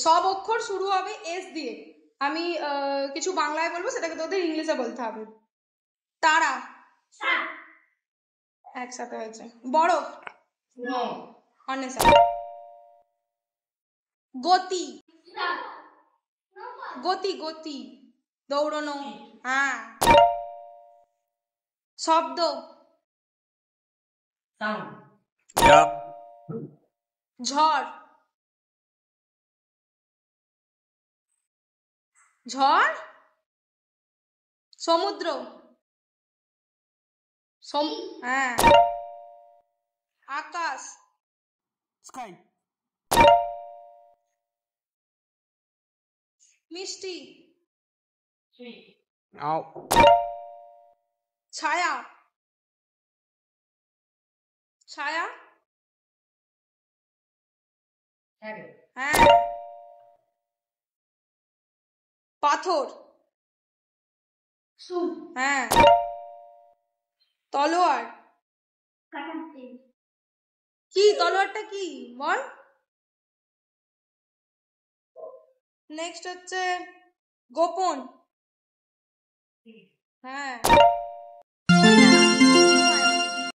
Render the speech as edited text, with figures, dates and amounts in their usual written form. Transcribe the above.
সব অক্ষর শুরু হবে এস দিয়ে। আমি কিছু বাংলায় বলবো, সেটাকে তোদের ইংলিশে বলতে হবে। তারা একসাথে হয়েছে। বরফ অনেসা। গতি গতি গতি দৌড়নো। হ্যাঁ। শব্দ Yeah. ঝড় ঝড় সমুদ্র হ্যাঁ। আকাশ Sky. মিষ্টি Ow. ছায়া ছায়া হ্যাঁ। পাথর হ্যাঁ। তলোয়ার কি? তলোয়ারটা কি বল। নেক্সট হচ্ছে গোপন হ্যাঁ।